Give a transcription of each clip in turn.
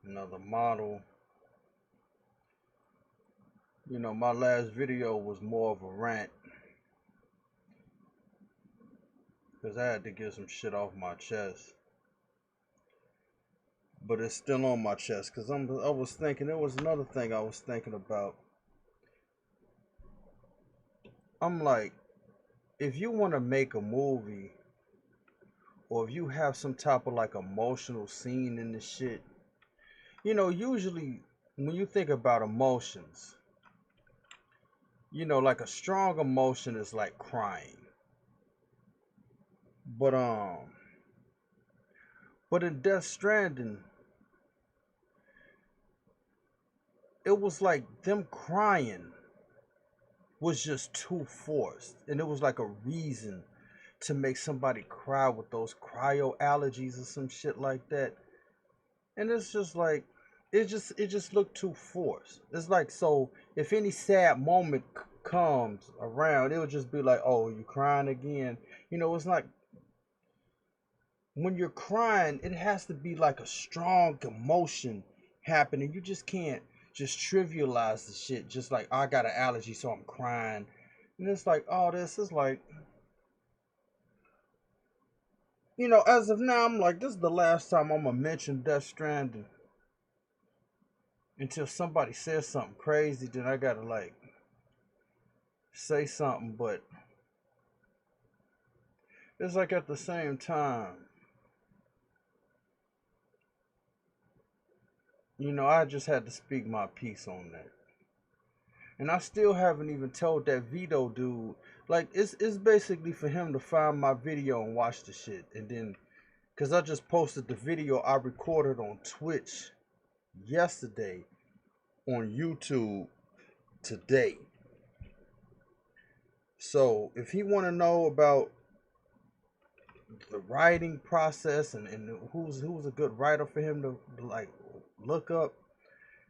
Another model. My last video was more of a rant because I had to get some shit off my chest. But it's still on my chest because I was thinking, there was another thing I was thinking about. I'm like, if you want to make a movie or if you have some type of like emotional scene in the shit, usually when you think about emotions, like a strong emotion is like crying. But but in Death Stranding, it was like them crying was just too forced, and it was like a reason to make somebody cry with those cryo allergies or some shit like that. And it's just like it just looked too forced. It's like, so if any sad moment comes around, it would just be like, oh, you crying again. It's not, when you're crying, it has to be like a strong emotion happening. You just can't just trivialize the shit. Just like, I got an allergy, so I'm crying. And it's like, oh, this is like, as of now, I'm like, this is the last time I'm gonna mention Death Stranding until somebody says something crazy. Then I gotta like say something, but it's like at the same time, I just had to speak my piece on that. And I still haven't even told that Vito dude. Like, it's basically for him to find my video and watch the shit. And then, because I just posted the video I recorded on Twitch yesterday, on YouTube today. So if he want to know about the writing process and who's a good writer for him to like look up,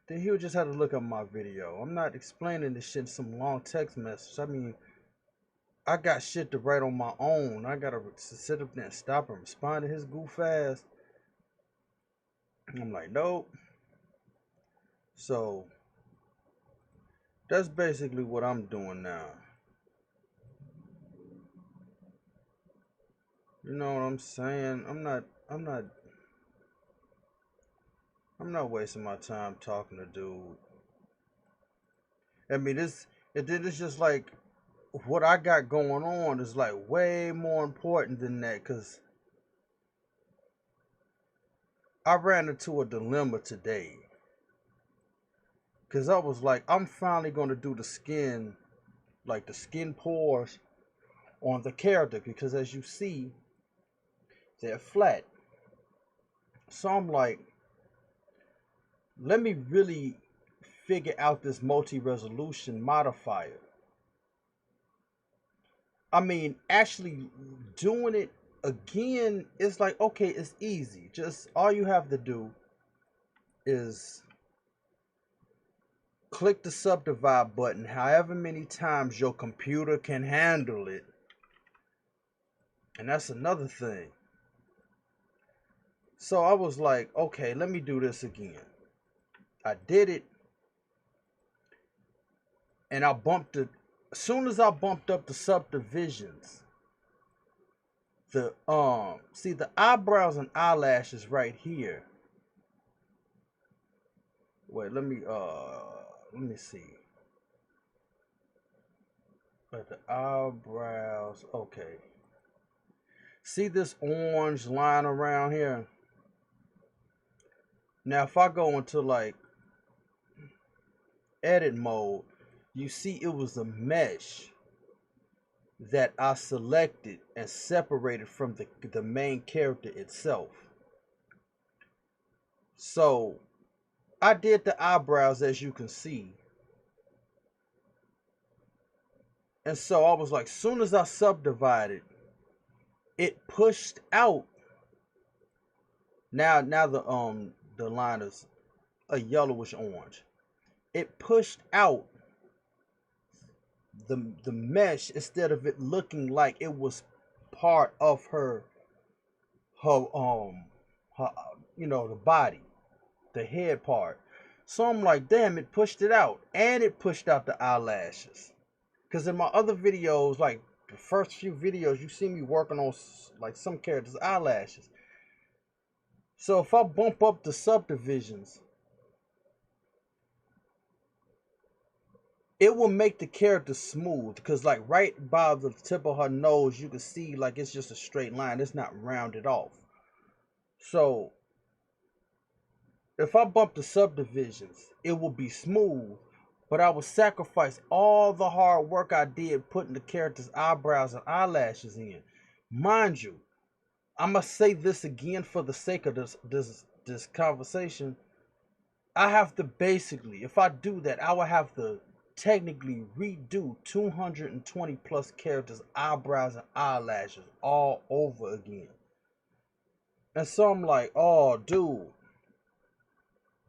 then he'll just have to look up my video. I'm not explaining this shit in some long text message. I mean, I got shit to write on my own. I gotta sit up there and stop and respond to his goof ass. I'm like, nope. So that's basically what I'm doing now. You know what I'm saying? I'm not wasting my time talking to dude. I mean, it's just like what I got going on is like way more important than that, cuz I ran into a dilemma today. Cuz I was like, I'm finally going to do the skin, like the skin pores on the character, because as you see, they're flat. So I'm like, let me really figure out this multi-resolution modifier. I mean, actually doing it again is like, okay, it's easy. Just all you have to do is click the subdivide button however many times your computer can handle it. And that's another thing. So I was like, okay, let me do this again. I did it, and I bumped it. As soon as I bumped up the subdivisions, the see the eyebrows and eyelashes right here. Wait, let me see. But the eyebrows, okay. See this orange line around here? Now if I go into like edit mode, you see it was a mesh that I selected and separated from the main character itself. So I did the eyebrows, as you can see. And so I was like, soon as I subdivided, it pushed out. Now the line is a yellowish orange. It pushed out the mesh instead of it looking like it was part of her her the body. the head part. So I'm like, damn, it pushed it out, and it pushed out the eyelashes. Because in my other videos, like the first few videos, you see me working on like some characters' eyelashes. So if I bump up the subdivisions, it will make the character smooth. Because like right by the tip of her nose, you can see like it's just a straight line. It's not rounded off. So if I bump the subdivisions, it will be smooth, but I will sacrifice all the hard work I did putting the character's eyebrows and eyelashes in. Mind you, I must say this again for the sake of this conversation. I have to basically, if I do that, I will have to technically redo 220 plus characters' eyebrows and eyelashes all over again. And so I'm like, oh, dude,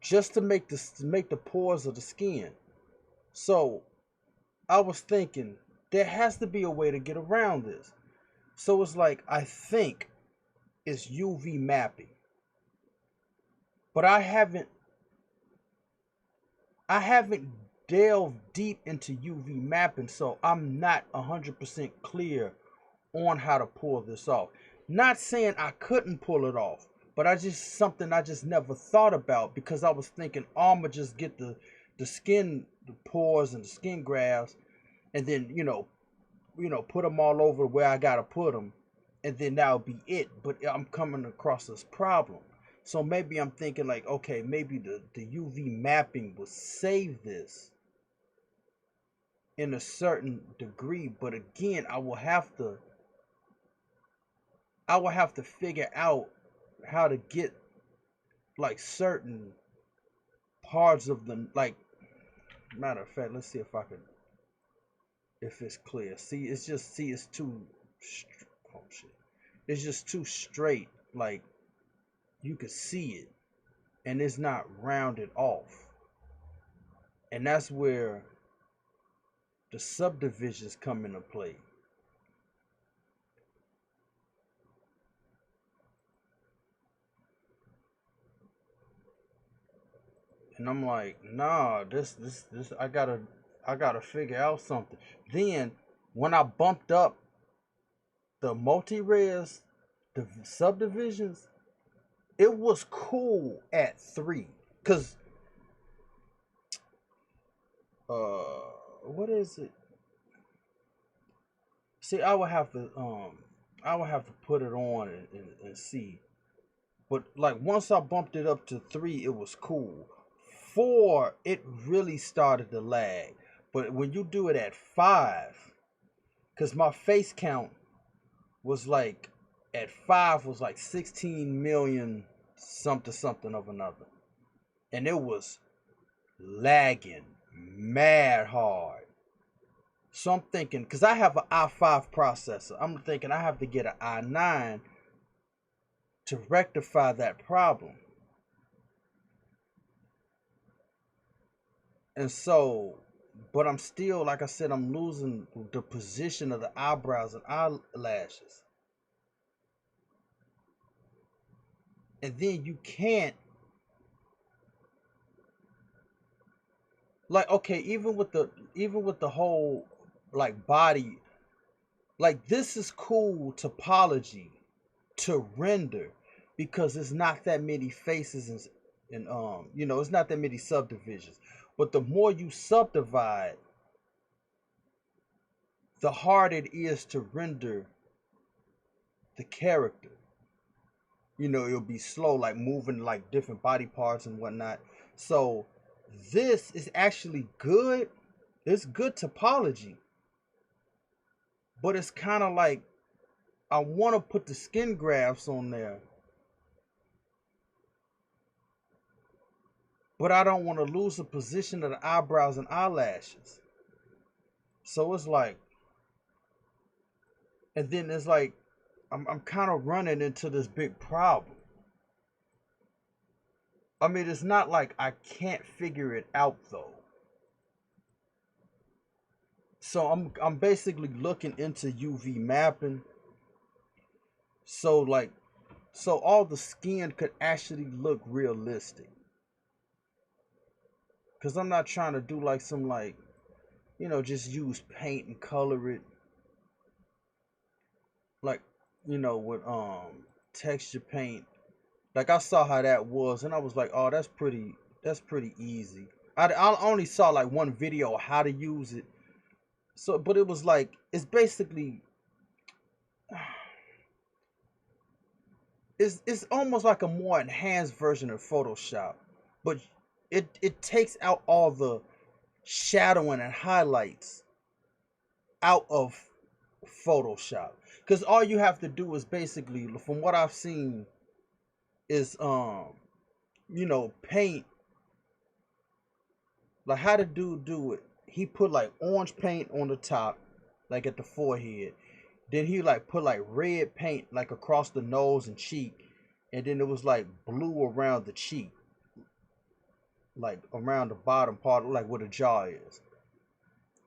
just to make the pores of the skin. So I was thinking there has to be a way to get around this. So it's like I think it's UV mapping. But I haven't delved deep into UV mapping, so I'm not 100% clear on how to pull this off. Not saying I couldn't pull it off, but I just never thought about, because I was thinking, oh, I'ma just get the skin, the pores and the skin grafts, and then put them all over where I gotta put them, and then that'll be it. But I'm coming across this problem, so maybe I'm thinking like, okay, maybe the UV mapping will save this in a certain degree. But again, I will have to figure out how to get like certain parts of the, like, matter of fact, let's see if it's clear. See, it's too oh shit. It's just too straight. Like you could see it, and it's not rounded off. And that's where the subdivisions come into play. And I'm like, nah, this I gotta figure out something. Then when I bumped up the multi-res, the subdivisions, it was cool at 3. Cause what is it? See, I would have to put it on and see. But like once I bumped it up to 3, it was cool. 4, it really started to lag. But when you do it at 5, because my face count was like at 5 was like 16 million something something of another. And it was lagging mad hard. So I'm thinking, because I have an i5 processor, I'm thinking I have to get an i9 to rectify that problem. And so, but I'm still, like I said, I'm losing the position of the eyebrows and eyelashes. And then you can't, like, okay, even with the whole like body, like this is cool topology to render, because it's not that many faces, and it's not that many subdivisions. But the more you subdivide, the harder it is to render the character. It'll be slow, like moving like different body parts and whatnot. So this is actually good. It's good topology, but it's kind of like I want to put the skin grafts on there, but I don't want to lose the position of the eyebrows and eyelashes. So it's like, and then it's like I'm kind of running into this big problem. I mean, it's not like I can't figure it out though. So I'm basically looking into UV mapping. So like, so all the skin could actually look realistic. Cause I'm not trying to do like some like, just use paint and color it like, with texture paint. Like I saw how that was, and I was like, oh, that's pretty easy. I only saw like one video how to use it. So, but it was like it's basically it's almost like a more enhanced version of Photoshop, but it takes out all the shadowing and highlights out of Photoshop. Because all you have to do is basically, from what I've seen, is paint, like how the dude do it. He put like orange paint on the top, like at the forehead. Then he like put like red paint like across the nose and cheek, and then it was like blue around the cheek, like around the bottom part, like where the jaw is.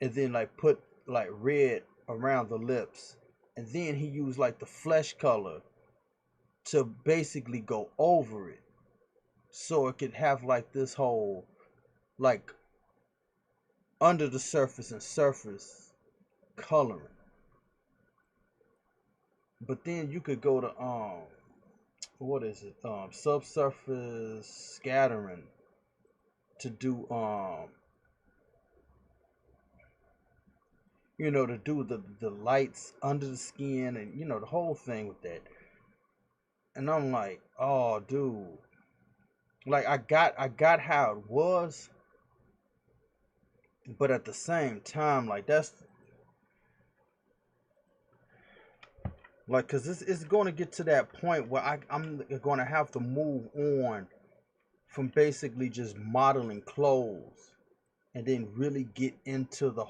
And then like put like red around the lips. And then he used like the flesh color to basically go over it, so it could have like this whole like under the surface and surface coloring. But then you could go to what is it? Subsurface scattering to do to do the lights under the skin, and the whole thing with that. And I'm like, oh dude. Like I got how it was, but at the same time, like that's like, cause it's going to get to that point where I'm going to have to move on from basically just modeling clothes, and then really get into the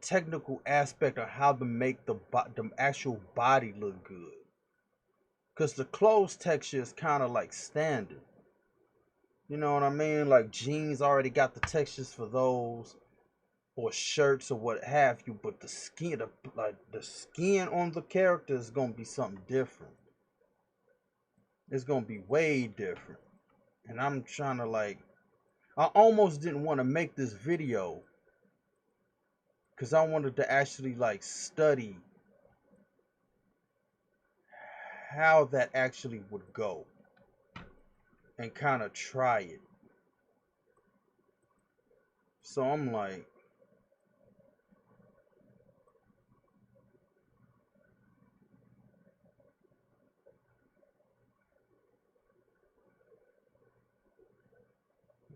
technical aspect of how to make the actual body look good. Cause the clothes texture is kind of like standard. You know what I mean? Like jeans already got the textures for those, or shirts or what have you. But the skin on the character is gonna be something different. It's gonna be way different. And I'm trying to like, I almost didn't want to make this video because I wanted to actually like study how that actually would go and kind of try it. So I'm like,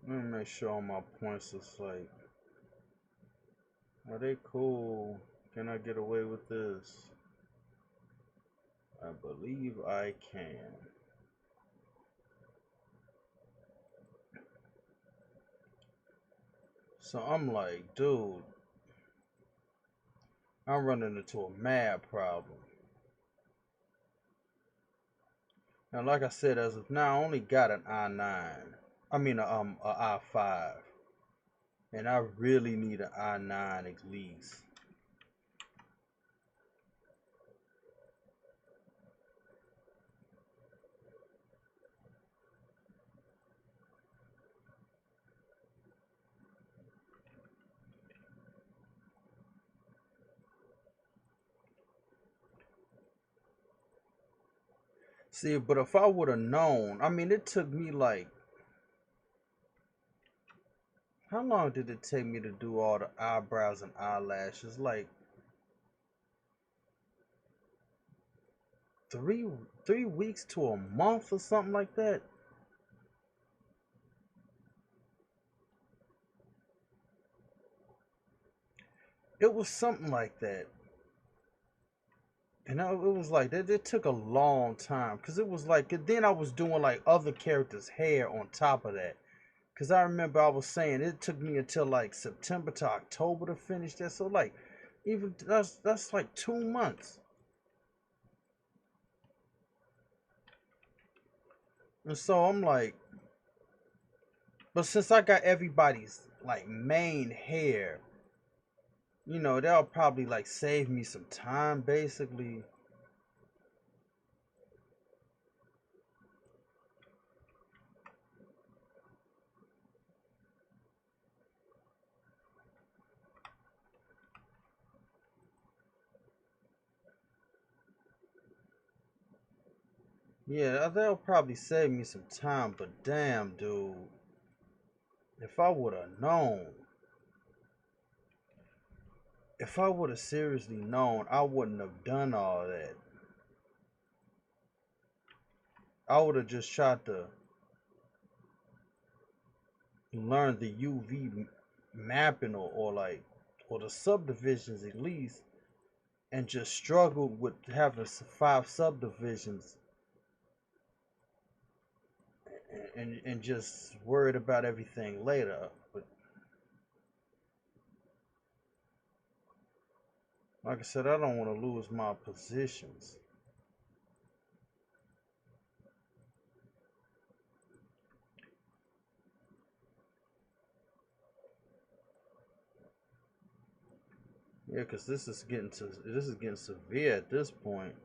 let me make sure all my points is like, are they cool? Can I get away with this? I believe I can. So I'm like, dude, I'm running into a mad problem. Now, like I said, as of now, I only got an i9. I mean, a i5, and I really need an i9 at least. See, but if I would have known, I mean, it took me like, how long did it take me to do all the eyebrows and eyelashes? Like three 3 weeks to a month or something like that. It was something like that. And it was like it took a long time, because it was like, then I was doing like other characters' hair on top of that. Because I remember I was saying it took me until like September to October to finish that. So like, even that's like 2 months. And so I'm like, but since I got everybody's like main hair, that'll probably like save me some time basically. Yeah, that'll probably save me some time, but damn, dude. If I would have known, if I would have seriously known, I wouldn't have done all that. I would have just tried to learn the UV mapping or the subdivisions at least, and just struggled with having 5 subdivisions and just worried about everything later. But like I said, I don't want to lose my positions. Yeah, because this is getting severe at this point.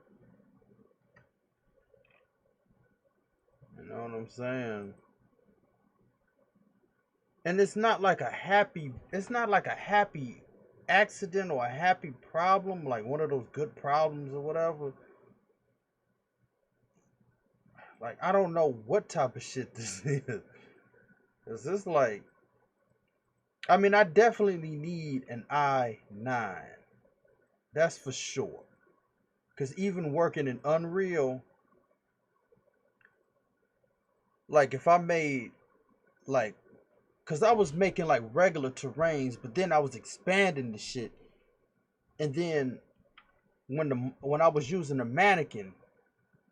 You know what I'm saying? And it's not like a happy accident or a happy problem, like one of those good problems or whatever. Like I don't know what type of shit this is. Is this like, I mean, I definitely need an i9. That's for sure. Cause even working in Unreal, like if I made like, cause I was making like regular terrains, but then I was expanding the shit. And then when I was using a mannequin,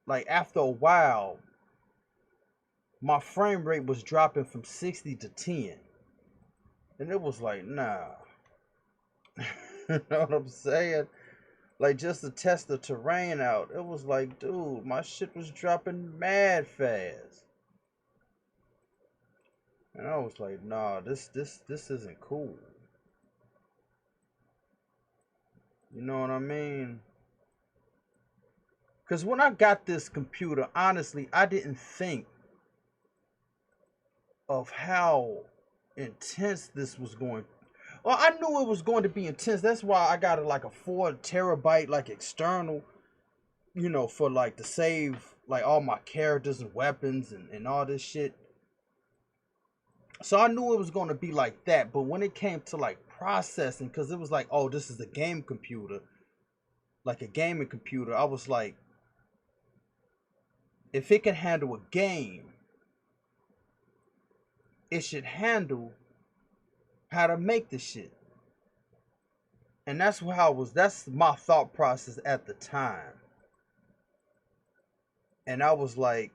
like after a while, my frame rate was dropping from 60 to 10. And it was like, nah. You know what I'm saying? Like just to test the terrain out, it was like, dude, my shit was dropping mad fast. And I was like, nah, this isn't cool. You know what I mean? Cause when I got this computer, honestly, I didn't think of how intense this was going. Well, I knew it was going to be intense. That's why I got like a 4 terabyte like external, for like to save like all my characters and weapons and all this shit. So I knew it was going to be like that. But when it came to like processing, because it was like, oh, this is a game computer, like a gaming computer, I was like, if it can handle a game, it should handle how to make the shit. And that's my thought process at the time. And I was like,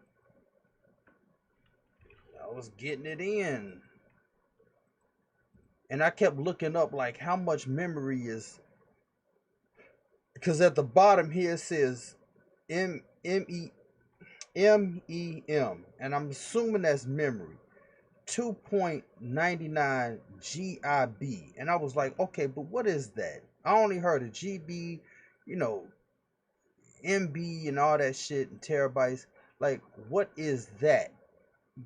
I was getting it in. And I kept looking up like how much memory is, because at the bottom here it says MEM, and I'm assuming that's memory. 2.99 GB. And I was like, okay, but what is that? I only heard of GB, you know, MB and all that shit and terabytes. Like, what is that?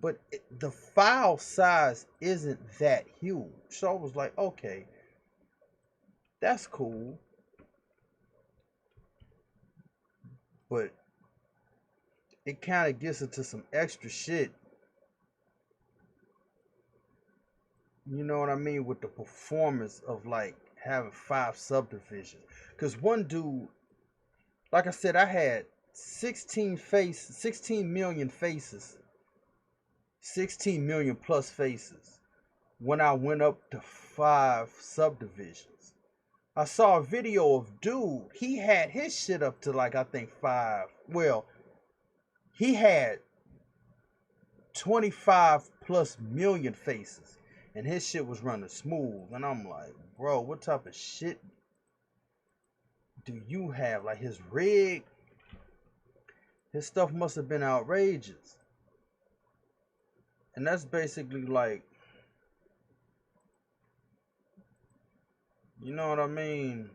But the file size isn't that huge. So I was like, okay, that's cool. But it kind of gets into some extra shit. You know what I mean? With the performance of like having 5 subdivisions. Because one dude, like I said, I had 16 million faces, 16 million plus faces when I went up to 5 subdivisions. I saw a video of dude, he had his shit up to like I think 5. Well, he had 25 plus million faces and his shit was running smooth. And I'm like, bro, what type of shit do you have? Like his rig, his stuff must have been outrageous. And that's basically like, you know what I mean?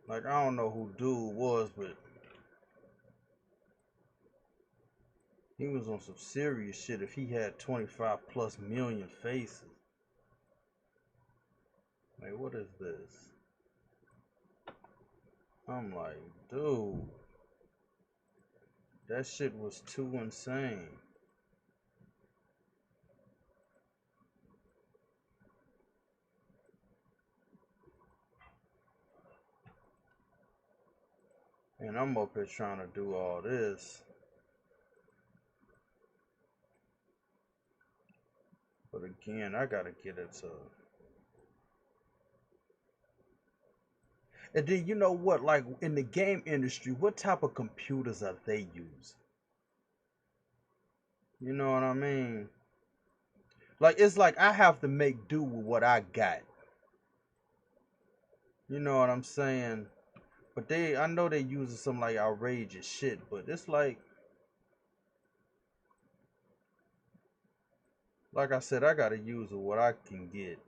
Like, I don't know who dude was, but he was on some serious shit if he had 25 plus million faces. Like, what is this? I'm like, dude, that shit was too insane. And I'm up here trying to do all this. But again, I gotta get it to. And then you know what? Like in the game industry, what type of computers are they using? You know what I mean? Like it's like I have to make do with what I got. You know what I'm saying? But I know they using some like outrageous shit. But it's like I said, I gotta use what I can get.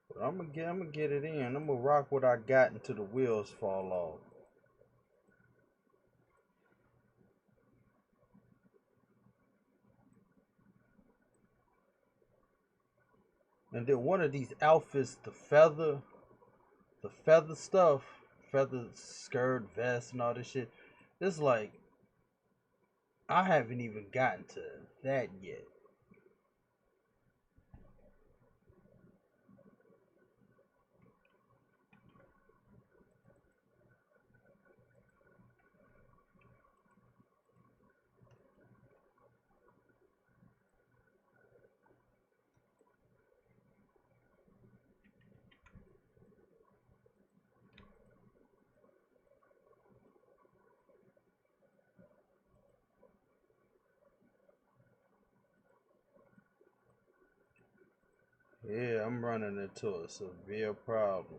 But I'm gonna get it in. I'm gonna rock what I got until the wheels fall off. And then one of these outfits, the feather stuff, feather skirt, vest, and all this shit. It's like I haven't even gotten to that yet. Yeah, I'm running into a severe problem.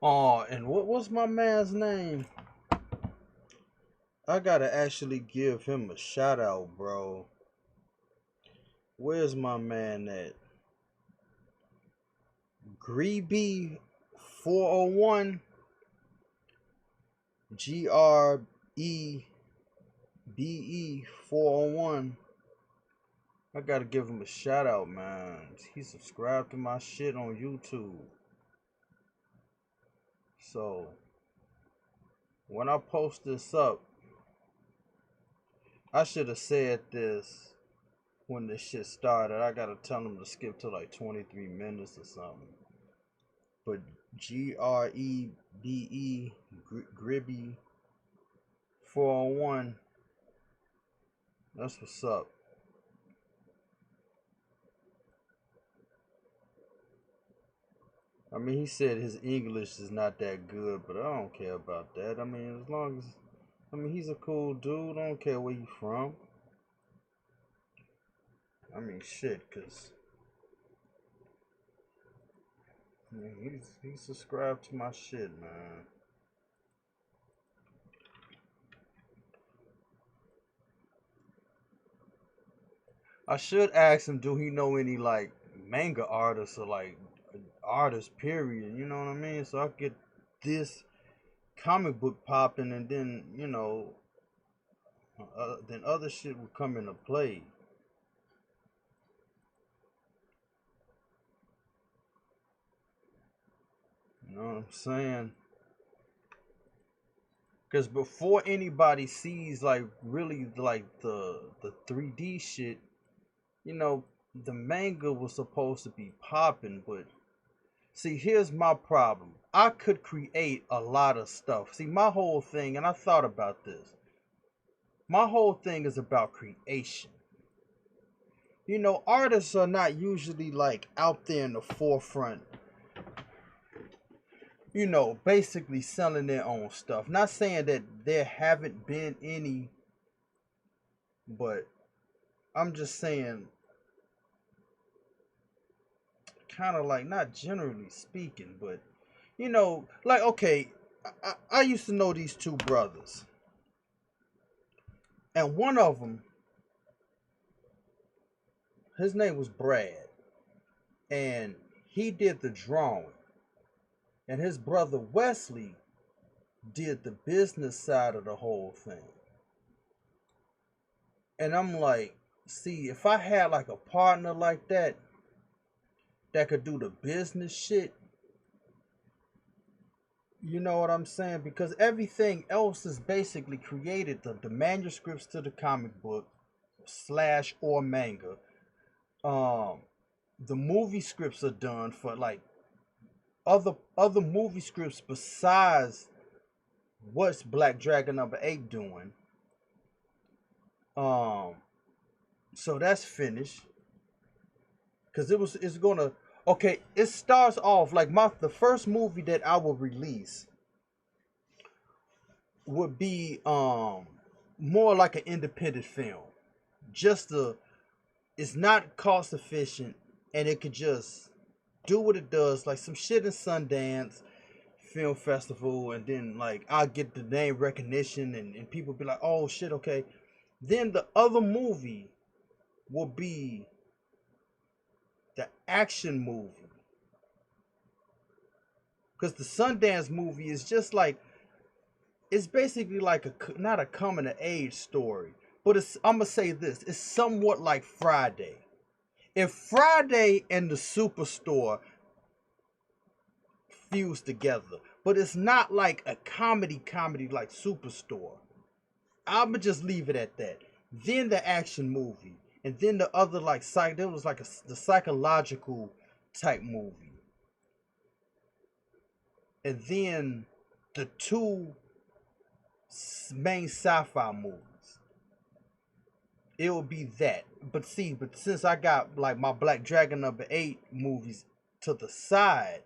Oh, and what was my man's name? I gotta actually give him a shout out, bro. Where's my man at? Greeby 401, GREBE 401. I gotta give him a shout out, man. He subscribed to my shit on YouTube. So when I post this up, I should have said this when this shit started. I gotta tell him to skip to like 23 minutes or something. But GREBE Gribby 401. That's what's up. I mean, he said his English is not that good, but I don't care about that. I mean, as long as, I mean, he's a cool dude. I don't care where you from. I mean, shit, cause I mean, he's subscribed to my shit, man. I should ask him, do he know any like manga artists or like artists? Period. You know what I mean? So I get this comic book popping, and then then other shit would come into play. You know what I'm saying? Because before anybody sees like really like the 3D shit, you know, the manga was supposed to be popping. But see, here's my problem. I could create a lot of stuff. See, my whole thing, and I thought about this. My whole thing is about creation. You know, artists are not usually like out there in the forefront basically selling their own stuff. Not saying that there haven't been any, but I'm just saying, kind of like, not generally speaking, but like, okay, I used to know these two brothers, and one of them, his name was Brad, and he did the drawing, and his brother Wesley did the business side of the whole thing. And I'm like, see, if I had like a partner like that could do the business shit, you know what I'm saying? Because everything else is basically created, the manuscripts to the comic book slash or manga. The movie scripts are done for like other movie scripts besides what's Black Dragon #8 doing. So that's finished. Cause it's gonna, okay, it starts off like the first movie that I will release would be more like an independent film. Just it's not cost efficient, and it could just do what it does, like some shit in Sundance Film Festival, and then like I'll get the name recognition, and people be like, oh shit, okay. Then the other movie will be the action movie. Because the Sundance movie is just like, it's basically like not a coming of age story, but I'm gonna say this, it's somewhat like Friday. If Friday and the Superstore fuse together, but it's not like a comedy like Superstore. I'ma just leave it at that. Then the action movie, and then the other like there was like the psychological type movie, and then the two main sci-fi movies. It would be that. But since I got like my Black Dragon #8 movies to the side,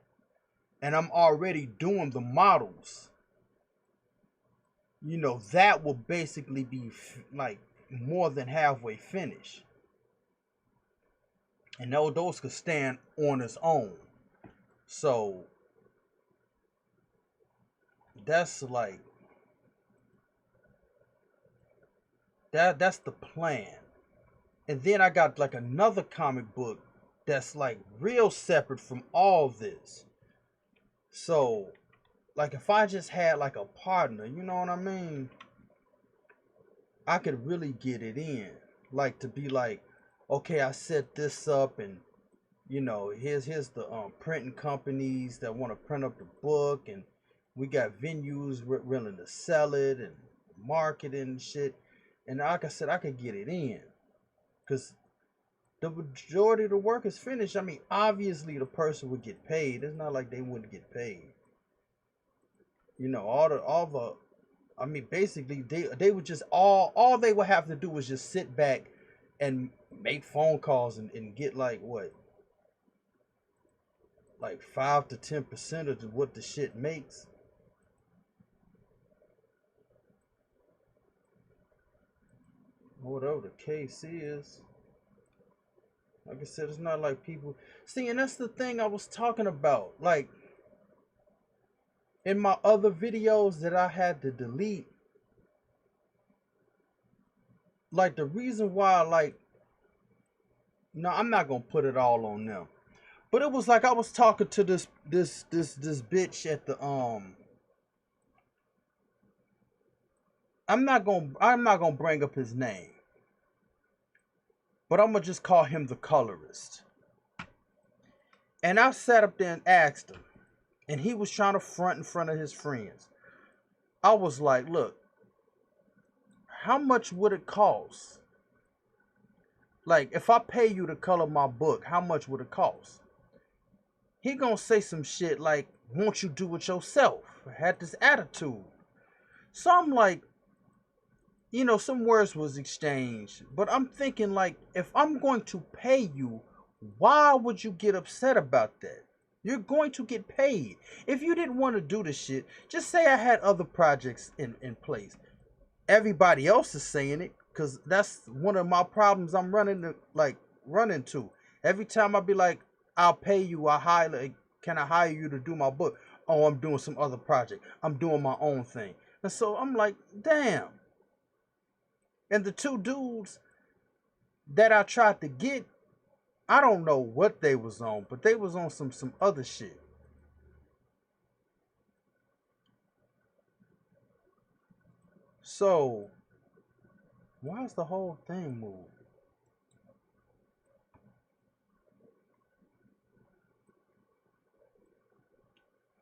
and I'm already doing the models, that will basically be like more than halfway finished. And those could stand on its own. So that's like that's the plan. And then I got like another comic book that's like real separate from all this. So like if I just had like a partner, you know what I mean? I could really get it in. Like to be like, okay, I set this up, and here's the printing companies that want to print up the book, and we got venues willing to sell it and marketing and shit. And like I said, I could get it in. Because the majority of the work is finished. I mean, obviously the person would get paid. It's not like they wouldn't get paid. I mean, basically they would just all they would have to do was just sit back and make phone calls and get like what? Like 5 to 10% of what the shit makes. Whatever the case is. Like I said, it's not like people see, and that's the thing I was talking about. Like in my other videos that I had to delete, like the reason why, like, no, I'm not gonna put it all on them. But it was like I was talking to this bitch at the I'm not gonna bring up his name, but I'm gonna just call him the colorist. And I sat up there and asked him, and he was trying to front in front of his friends. I was like, look, how much would it cost? Like, if I pay you to color my book, how much would it cost? He gonna say some shit like, won't you do it yourself? Had this attitude. So I'm like, some words was exchanged, but I'm thinking like, if I'm going to pay you, why would you get upset about that? You're going to get paid. If you didn't want to do the shit, just say I had other projects in place. Everybody else is saying it because that's one of my problems I'm running to. Every time I be like, I'll pay you, can I hire you to do my book? Oh, I'm doing some other project. I'm doing my own thing. And so I'm like, damn. And the two dudes that I tried to get, I don't know what they was on, but they was on some other shit. So why is the whole thing moved?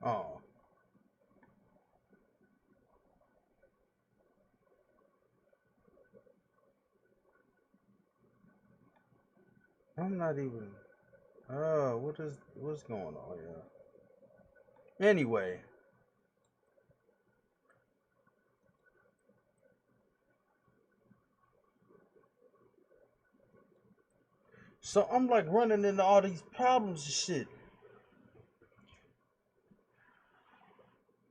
Oh, I'm not even. What's going on here? Anyway, so I'm like running into all these problems and shit.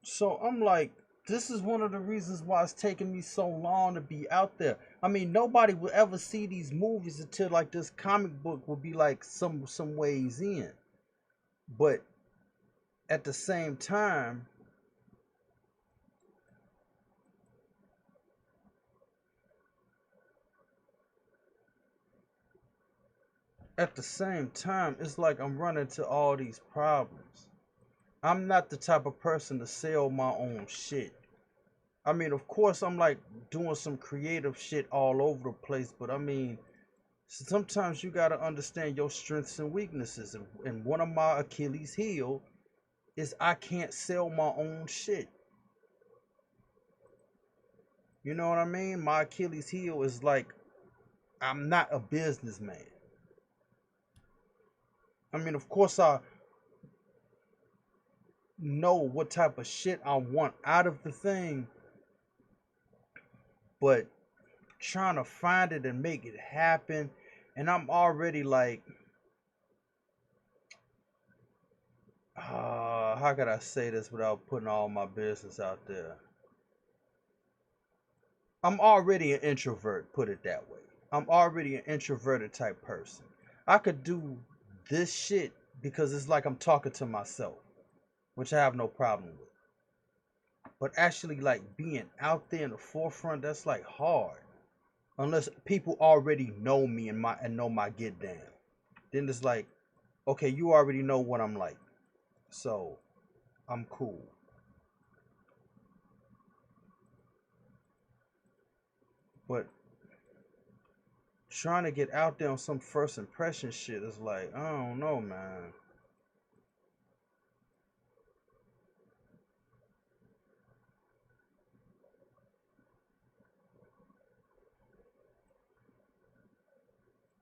So I'm like, this is one of the reasons why it's taking me so long to be out there. I mean, nobody will ever see these movies until like this comic book will be like some ways in. But at the same time, it's like I'm running to all these problems. I'm not the type of person to sell my own shit. I mean, of course, I'm like doing some creative shit all over the place, but I mean, sometimes you got to understand your strengths and weaknesses. And one of my Achilles heel is I can't sell my own shit. You know what I mean? My Achilles heel is like I'm not a businessman. I mean, of course, I know what type of shit I want out of the thing, but trying to find it and make it happen, and I'm already like, how could I say this without putting all my business out there? I'm already an introvert, put it that way. I'm already an introverted type person. I could do this shit because it's like I'm talking to myself, which I have no problem with. But actually, like being out there in the forefront, that's like hard. Unless people already know me and know my get down. Then it's like, okay, you already know what I'm like. So I'm cool. But trying to get out there on some first impression shit is like, I don't know, man.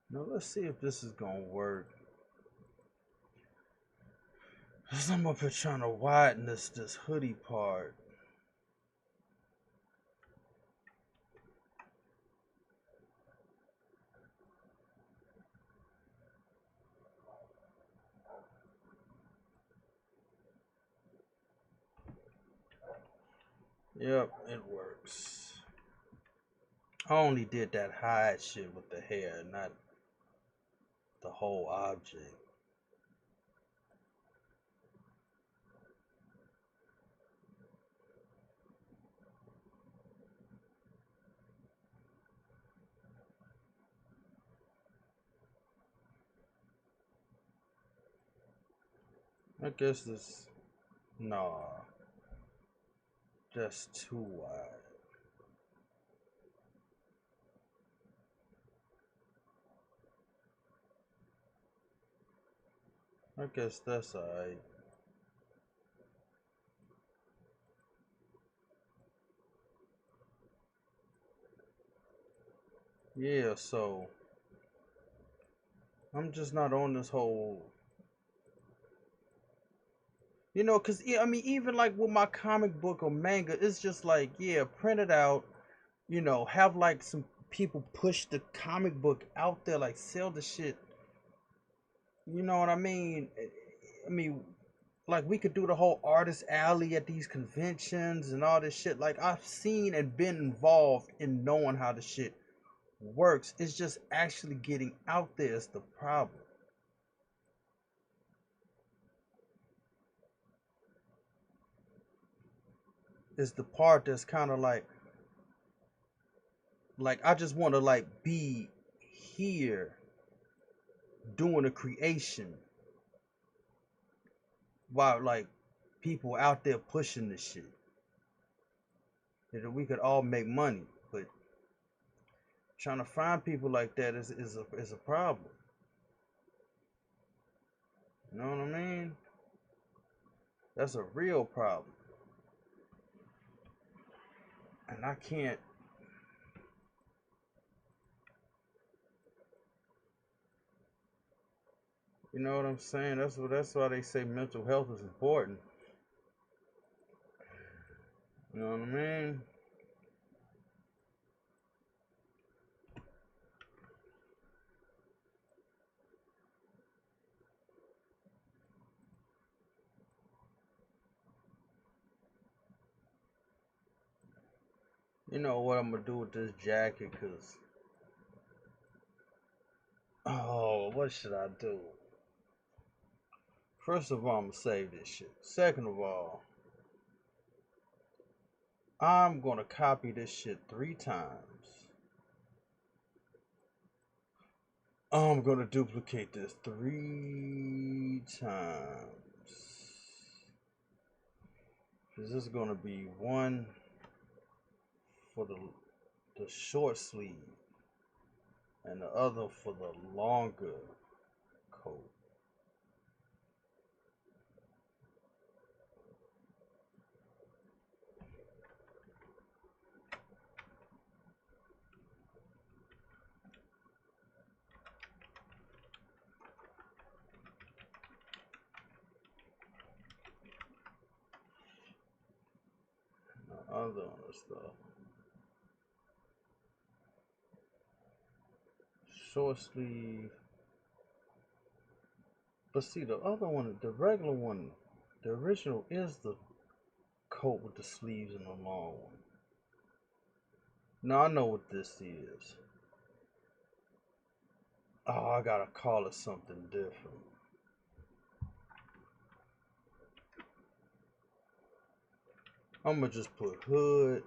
Now let's see if this is gonna work. Cause I'm up here trying to widen this hoodie part. Yep, it works. I only did that hide shit with the hair, not the whole object. I guess this, nah, that's too wide. I guess that's alright. Yeah, so I'm just not on this whole, cause yeah, I mean, even like with my comic book or manga, it's just like, yeah, print it out, have like some people push the comic book out there, like sell the shit. You know what I mean? I mean, Like we could do the whole artist alley at these conventions and all this shit. Like I've seen and been involved in knowing how the shit works. It's just actually getting out there is the problem. Is the part that's kind of like I just want to like be here doing a creation while like people out there pushing this shit. That we could all make money, but trying to find people like that is a problem. You know what I mean? That's a real problem. And I can't, you know what I'm saying? That's why they say mental health is important. You know what I mean? You know what I'm gonna do with this jacket? Cause oh, what should I do? First of all, I'm gonna save this shit. Second of all, I'm gonna copy this shit 3 times. I'm gonna duplicate this 3 times. Cause this is gonna be one for the short sleeve and the other for the longer coat. The other one is the short sleeve. But see, the other one, the regular one, the original is the coat with the sleeves and the long one. Now I know what this is. Oh, I gotta call it something different. I'm gonna just put hood.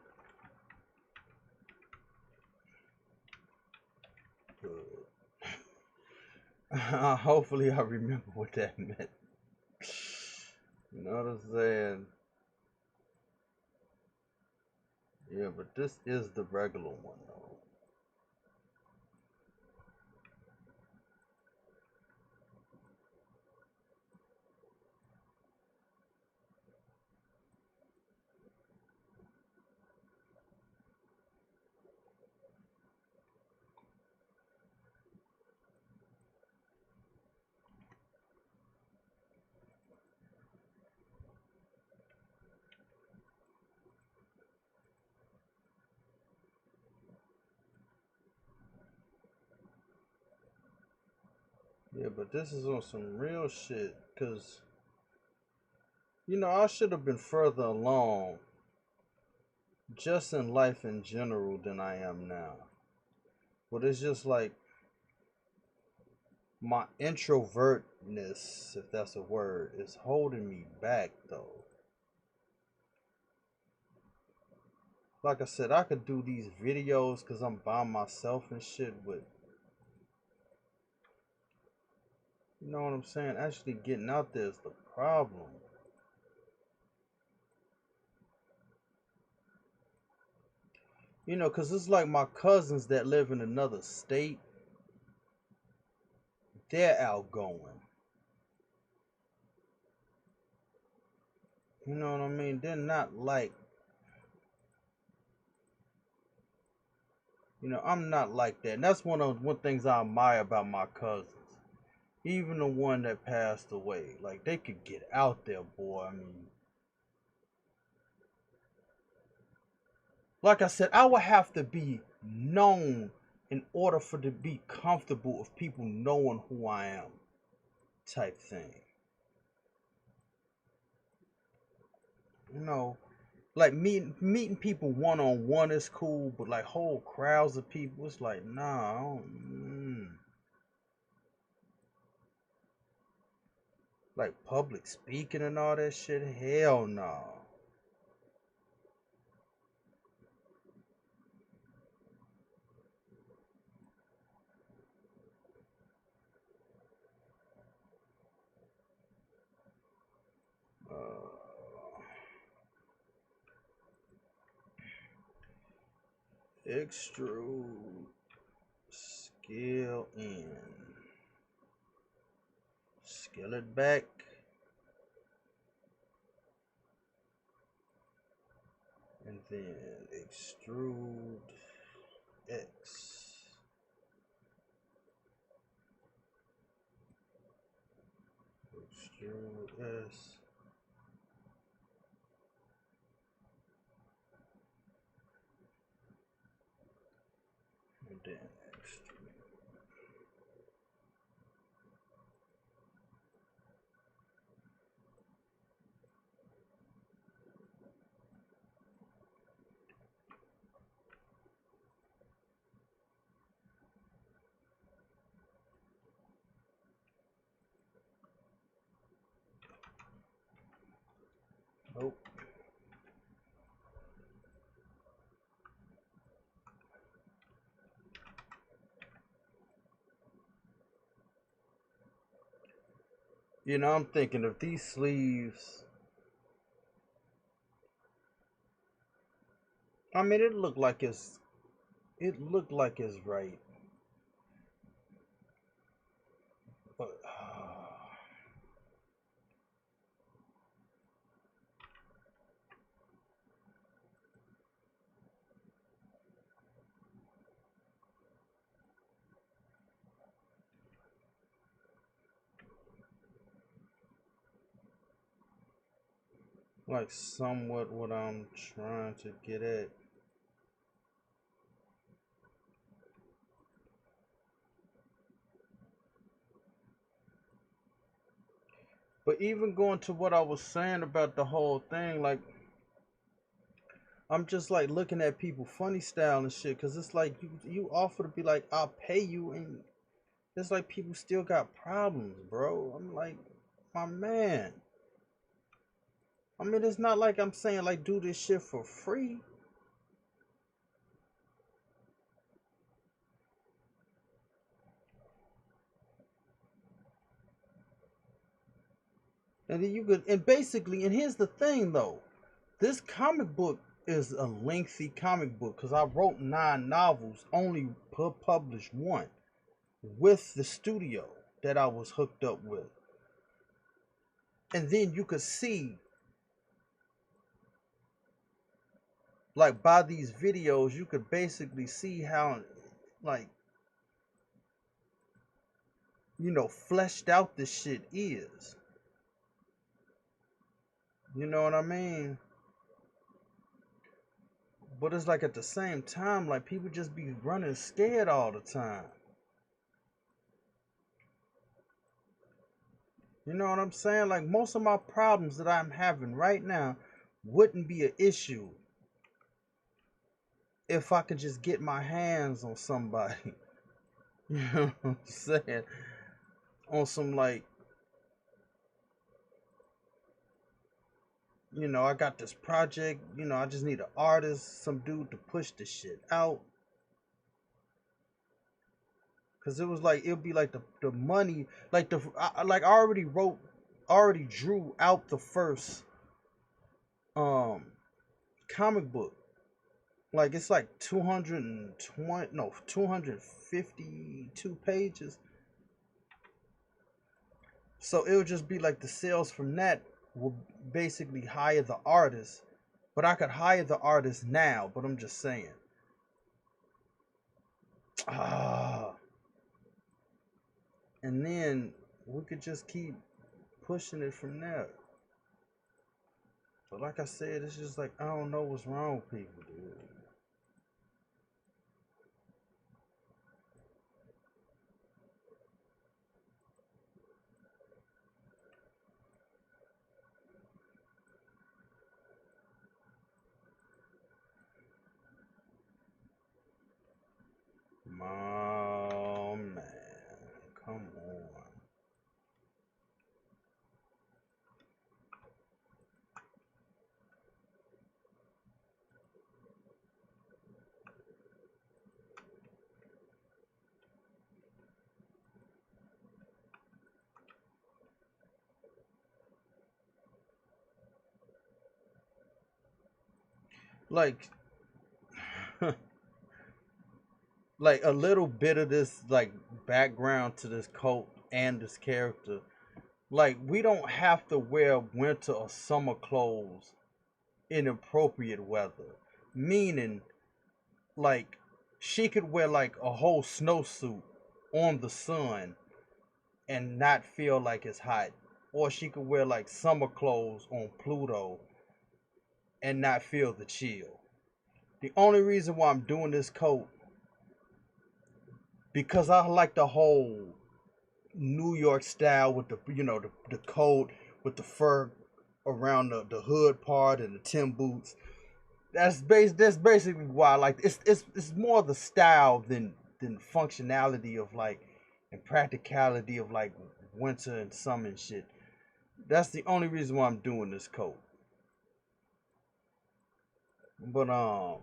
Hopefully I remember what that meant. You know what I'm saying? Yeah, but this is the regular one though. Yeah, but this is on some real shit. Cause you know I should have been further along just in life in general than I am now. But it's just like my introvertness, if that's a word, is holding me back though. Like I said, I could do these videos because I'm by myself and shit, but you know what I'm saying? Actually getting out there is the problem. You know, because it's like my cousins that live in another state, they're outgoing. You know what I mean? They're not like, you know, I'm not like that. And that's one things I admire about my cousins. Even the one that passed away, like they could get out there, boy. I mean, like I said, I would have to be known in order for to be comfortable of people knowing who I am, type thing. You know, like meeting people one on one is cool, but like whole crowds of people, it's like nah. I don't, like public speaking and all that shit. Hell no. Extrude, scale in, scale it back, and then extrude X, extrude S, and then extrude. Nope. You know, I'm thinking of these sleeves. I mean, it looked like it's right, but like somewhat what I'm trying to get at. But even going to what I was saying about the whole thing, like I'm just like looking at people funny style and shit, cause it's like you offer to be like I'll pay you, and it's like people still got problems, bro. I'm like, my man. I mean, it's not like I'm saying like do this shit for free. And then you could, and basically, and here's the thing though, this comic book is a lengthy comic book because I wrote 9 novels, only published one with the studio that I was hooked up with. And then you could see, like by these videos, you could basically see how, like, fleshed out this shit is. You know what I mean? But it's like at the same time, like people just be running scared all the time. You know what I'm saying? Like most of my problems that I'm having right now wouldn't be an issue if I could just get my hands on somebody. You know what I'm saying? On some like, I got this project, I just need an artist, some dude to push the shit out. Cause it was like it'll be like the money, like I already drew out the first um comic book. Like it's like 220, no, 252 pages. So it'll just be like the sales from that will basically hire the artist. But I could hire the artist now, but I'm just saying. Ah, and then we could just keep pushing it from there. But like I said, it's just like I don't know what's wrong with people, dude. Like like a little bit of this like background to this cult and this character. Like we don't have to wear winter or summer clothes in appropriate weather. Meaning like she could wear like a whole snowsuit on the sun and not feel like it's hot. Or she could wear like summer clothes on Pluto and not feel the chill. The only reason why I'm doing this coat because I like the whole New York style with the coat with the fur around the hood part and the Tim boots. That's basically why I like it's more the style than functionality of like and practicality of like winter and summer and shit. That's the only reason why I'm doing this coat. But no,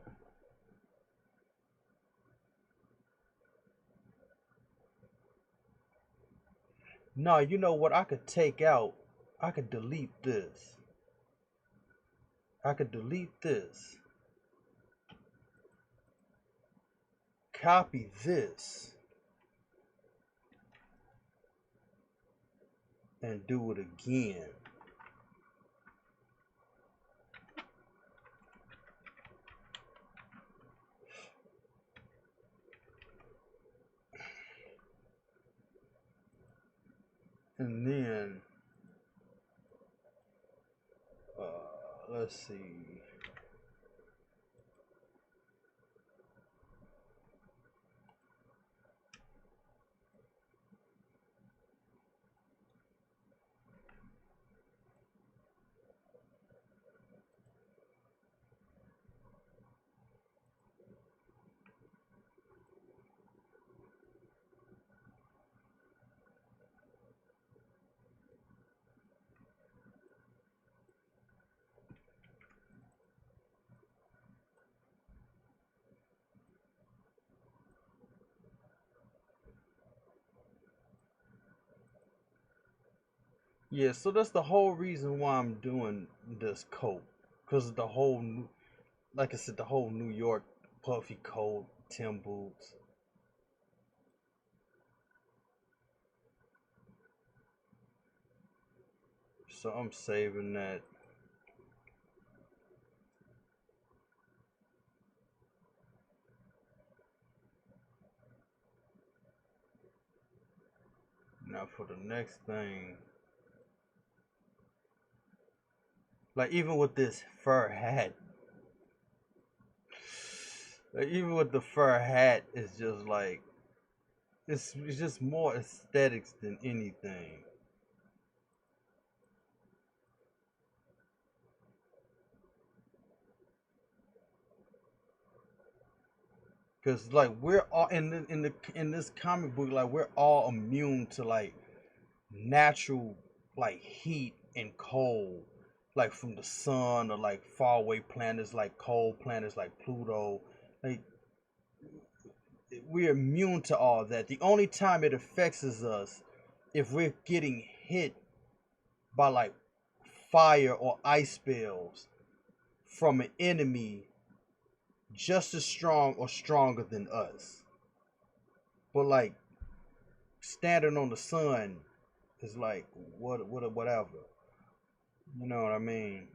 you know what I could take out? I could delete this. I could delete this. Copy this and do it again. And then let's see. Yeah, so that's the whole reason why I'm doing this coat. Because the whole, like I said, the whole New York puffy coat, Tim boots. So I'm saving that. Now for the next thing, like even with this fur hat, like even with the fur hat, it's just like it's just more aesthetics than anything. Cause like we're all in this comic book, like we're all immune to like natural like heat and cold, like from the sun or like faraway planets like cold planets like Pluto. Like we're immune to all that. The only time it affects us if we're getting hit by like fire or ice spells from an enemy just as strong or stronger than us. But like standing on the sun is like whatever. You know what I mean?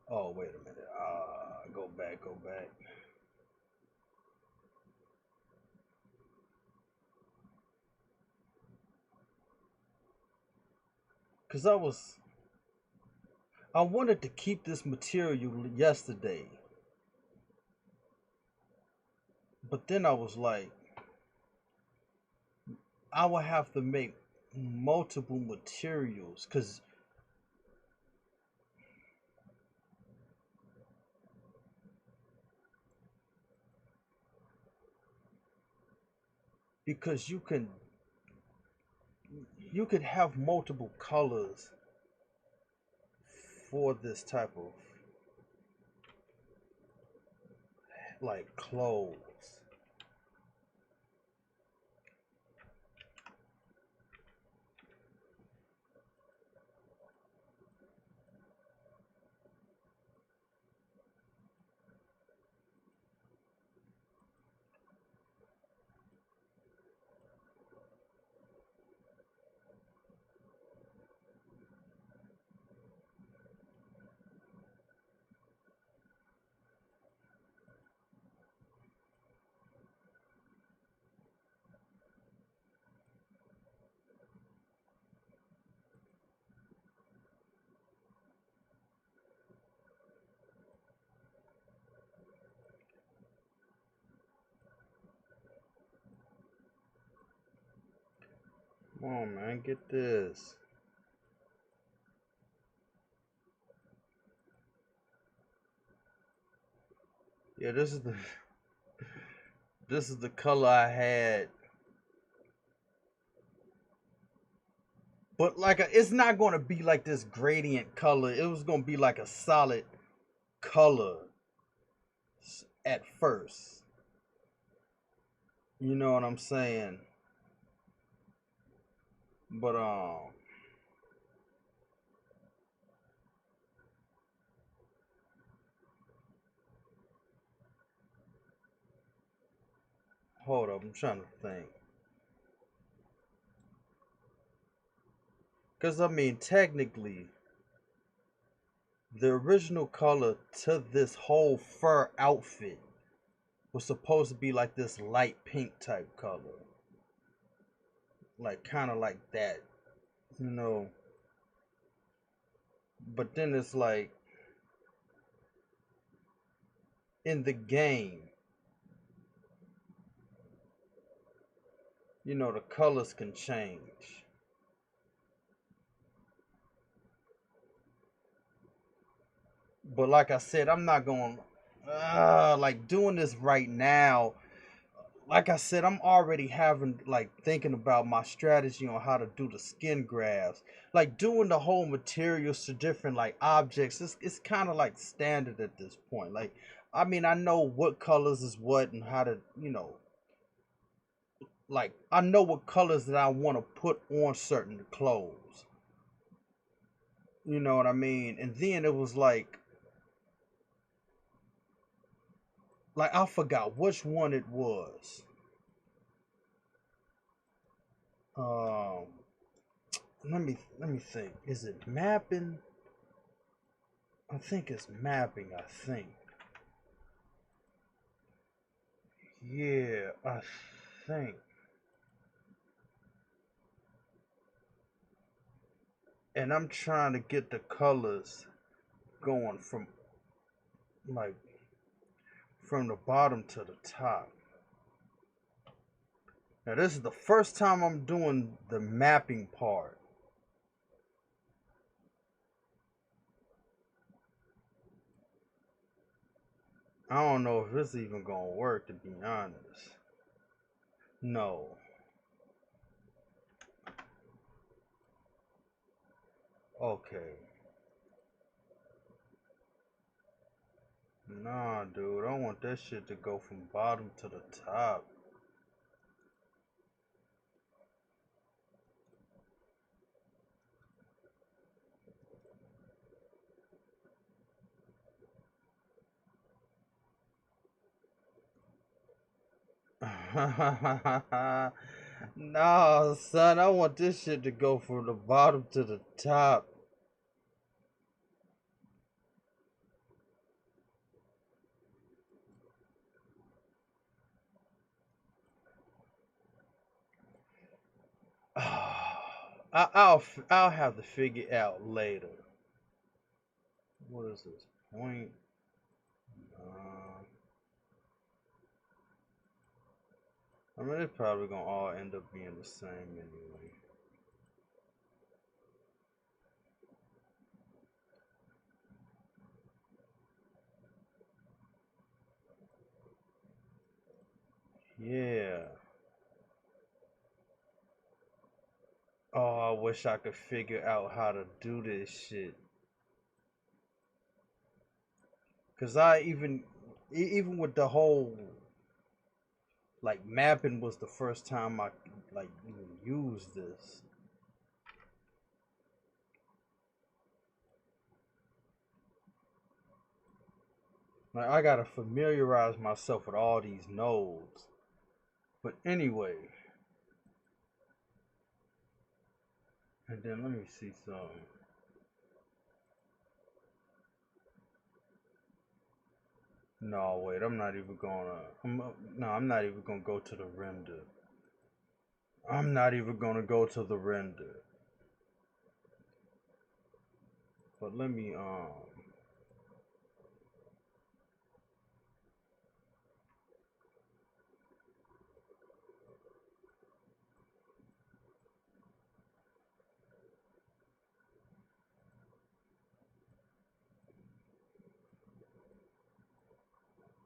Oh wait a minute. Go back, go back. Cause I wanted to keep this material yesterday, but then I was like, I would have to make multiple materials, because you could have multiple colors for this type of like clothes. Come on, man, get this. Yeah, this is the color I had. But like it's not going to be like this gradient color. It was going to be like a solid color at first. You know what I'm saying? But hold up, I'm trying to think. Cuz I mean, technically the original color to this whole fur outfit was supposed to be like this light pink type color. Like kind of like that, you know. But then it's like in the game, you know, the colors can change. But like I said, I'm not going like doing this right now. Like I said, I'm already having like thinking about my strategy on how to do the skin grafts. Like doing the whole materials to different like objects. It's kind of like standard at this point. Like I mean, I know what colors is what and how to, like I know what colors that I want to put on certain clothes. You know what I mean? And then it was like I forgot which one it was. Um, let me think. Is it mapping? I think it's mapping. I think. Yeah, I think. And I'm trying to get the colors going from like from the bottom to the top. Now this is the first time I'm doing the mapping part. I don't know if this even gonna work, to be honest. No. Okay. Nah, dude. I want that shit to go from bottom to the top. No, son. I want this shit to go from the bottom to the top. I'll have to figure out later. What is this point? Uh, I mean, it's probably gonna all end up being the same anyway. Yeah. Oh, I wish I could figure out how to do this shit. Cause I even with the whole like mapping was the first time I like even used this. Like I gotta familiarize myself with all these nodes. But anyway, and then let me see some. No, wait, I'm not even gonna. No, I'm not even gonna go to the render. I'm not even gonna go to the render. But let me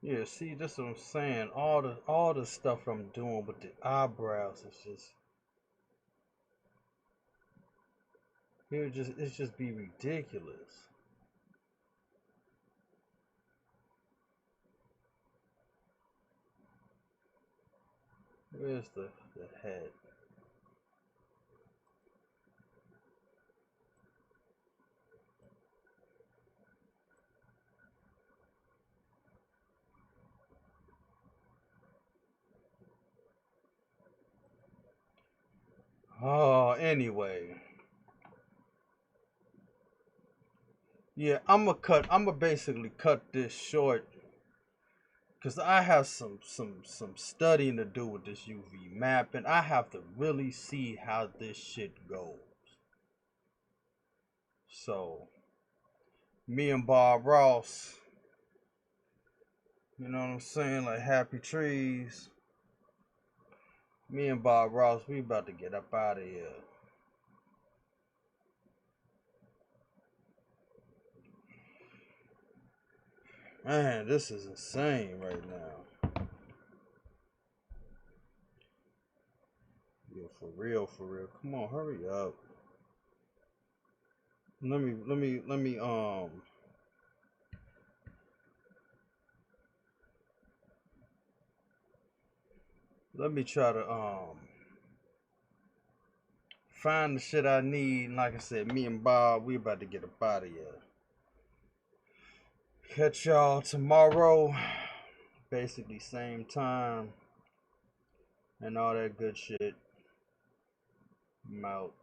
Yeah, see, that's what I'm saying. All the stuff I'm doing with the eyebrows is just it's just be ridiculous. Where's the head? Oh, anyway. Yeah, I'm gonna basically cut this short because I have some studying to do with this UV map, and I have to really see how this shit goes. So, me and Bob Ross, you know what I'm saying? Like happy trees. Me and Bob Ross, we about to get up out of here. Man, this is insane right now. Yeah, for real, for real. Come on, hurry up. Let me let me try to find the shit I need. And like I said, me and Bob, we about to get up out of here. Catch y'all tomorrow. Basically same time and all that good shit. I'm out.